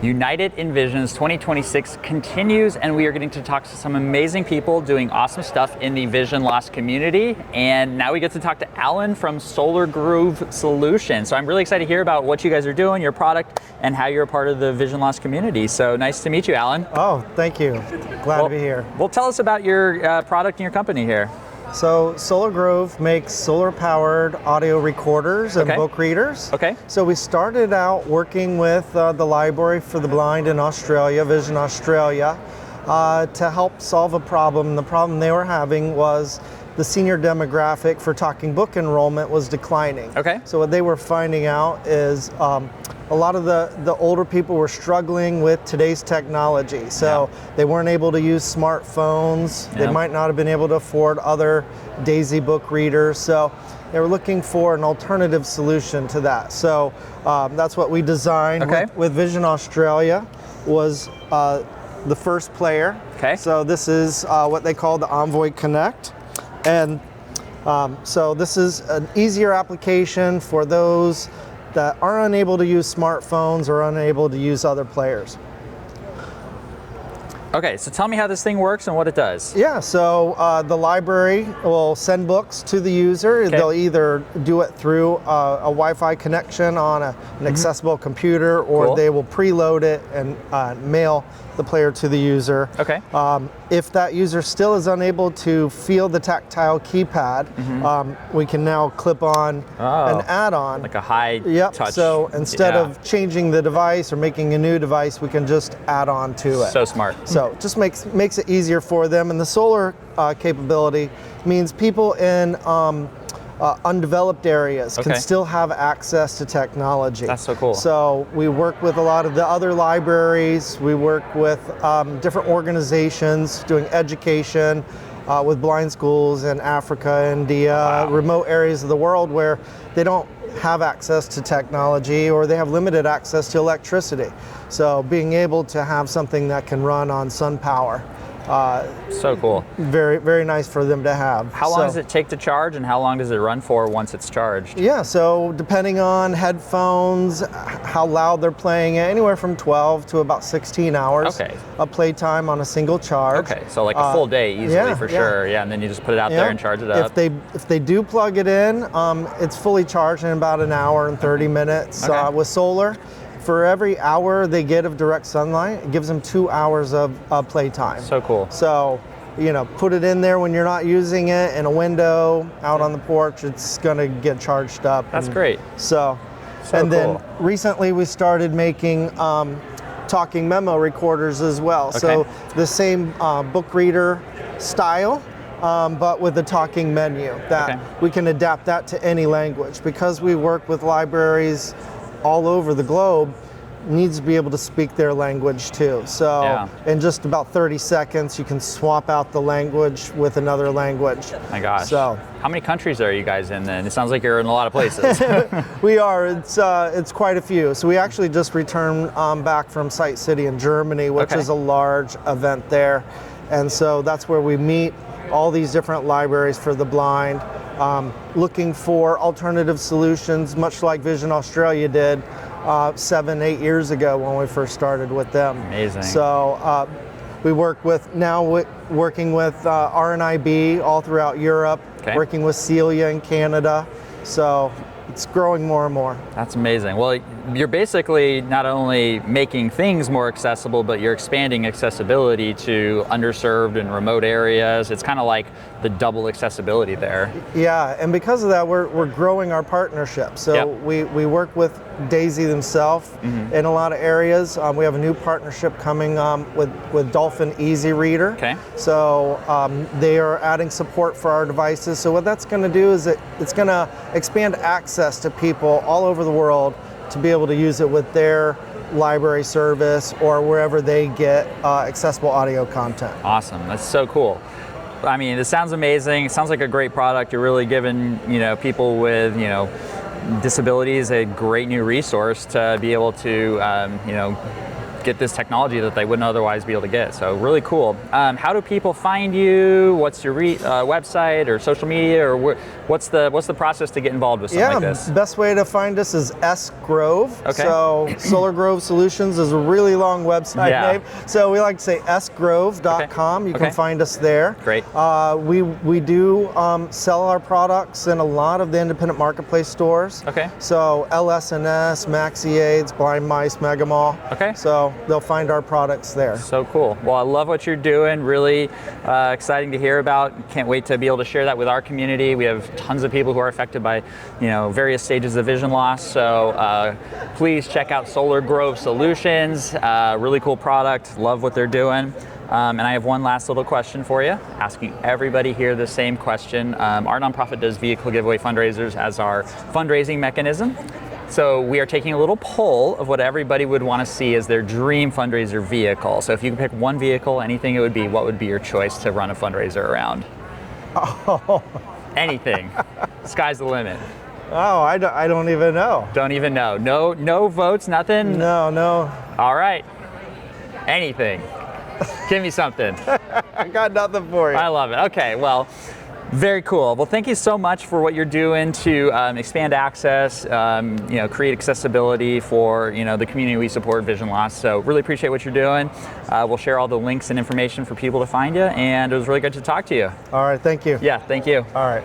United Envisions 2026 continues, and we are getting to talk to some amazing people doing awesome stuff in the vision loss community. And now we get to talk to Allan from Solar Groove Solutions. So I'm really excited to hear about what you guys are doing, your product, and how you're a part of the vision loss community. So nice to meet you, Allan. Oh, thank you. Glad to be here. Well, tell us about your product and your company here. So Solar Groove makes solar-powered audio recorders and book readers. Okay. So we started out working with the Library for the Blind in Australia, Vision Australia, to help solve a problem. The problem they were having was the senior demographic for talking book enrollment was declining. Okay. So what they were finding out is a lot of the older people were struggling with today's technology. So they weren't able to use smartphones. They might not have been able to afford other Daisy book readers. So they were looking for an alternative solution to that. So that's what we designed with Vision Australia, was the first player. Okay. So this is what they call the Envoy Connect. And so this is an easier application for those that are unable to use smartphones or unable to use other players. Okay, so tell me how this thing works and what it does. Yeah, so the library will send books to the user. They'll either do it through a Wi-Fi connection on an accessible computer, or they will preload it and mail the player to the user. Okay. If that user still is unable to feel the tactile keypad, we can now clip on an add-on. Like a high touch. So instead of changing the device or making a new device, we can just add on to it. So smart. So it just makes it easier for them. And the solar capability means people in undeveloped areas can still have access to technology. That's so cool. So we work with a lot of the other libraries. We work with different organizations doing education with blind schools in Africa, India, remote areas of the world where they don't have access to technology, or they have limited access to electricity. So being able to have something that can run on sun power, so cool. Very, very nice for them to have. How long does it take to charge, and how long does it run for once it's charged? Yeah, so depending on headphones, how loud they're playing, anywhere from 12 to about 16 hours of playtime on a single charge. Okay, so like a full day easily for sure. Yeah, and then you just put it out there and charge it up. If they do plug it in, it's fully charged in about an hour and 30 minutes. With solar, for every hour they get of direct sunlight, it gives them 2 hours of playtime. So cool. So, you know, put it in there when you're not using it in a window, out on the porch, it's gonna get charged up. That's great. So then recently we started making talking memo recorders as well. So the same book reader style, but with a talking menu that we can adapt that to any language. Because we work with libraries all over the globe, needs to be able to speak their language too. So in just about 30 seconds, you can swap out the language with another language. My gosh. So how many countries are you guys in then? It sounds like you're in a lot of places. We are. It's quite a few. So we actually just returned back from Site City in Germany, which is a large event there. And so that's where we meet all these different libraries for the blind, looking for alternative solutions, much like Vision Australia did 7-8 years ago when we first started with them. Amazing. So we work with working with RNIB all throughout Europe, working with Celia in Canada. So it's growing more and more. That's amazing. Well, you're basically not only making things more accessible, but you're expanding accessibility to underserved and remote areas. It's kind of like the double accessibility there. Yeah, and because of that, we're growing our partnership. So we work with Daisy themselves in a lot of areas. We have a new partnership coming with Dolphin EasyReader. Okay. So they are adding support for our devices. So what that's going to do is it's going to expand access to people all over the world to be able to use it with their library service or wherever they get accessible audio content. Awesome. That's so cool. I mean, this sounds amazing. It sounds like a great product. You're really giving, people with, disabilities a great new resource to be able to, get this technology that they wouldn't otherwise be able to get. So really cool. How do people find you? What's your website or social media, or what's the process to get involved with something like this? Best way to find us is S Grove. Okay. So Solar Grove Solutions is a really long website name. So we like to say sgrove.com. You can find us there. Great. We do sell our products in a lot of the independent marketplace stores. Okay. So LS&S, Maxi Aids, Blind Mice, Mega Mall. Okay. So they'll find our products there. So cool. Well, I love what you're doing. Really exciting to hear about. Can't wait to be able to share that with our community. We have tons of people who are affected by, various stages of vision loss. So please check out Solar Grove Solutions. Really cool product. Love what they're doing. And I have one last little question for you, asking everybody here the same question. Our nonprofit does vehicle giveaway fundraisers as our fundraising mechanism. So we are taking a little poll of what everybody would want to see as their dream fundraiser vehicle. So if you could pick one vehicle, anything it would be, what would be your choice to run a fundraiser around? Oh. Anything. Sky's the limit. Oh, I don't even know. Don't even know. No votes, nothing? No. All right. Anything. Give me something. I got nothing for you. I love it. Okay, well, very cool. Well, thank you so much for what you're doing to expand access, create accessibility for the community we support, vision loss. So really appreciate what you're doing. We'll share all the links and information for people to find you, and it was really good to talk to you. All right, thank you. Yeah, thank you. All right.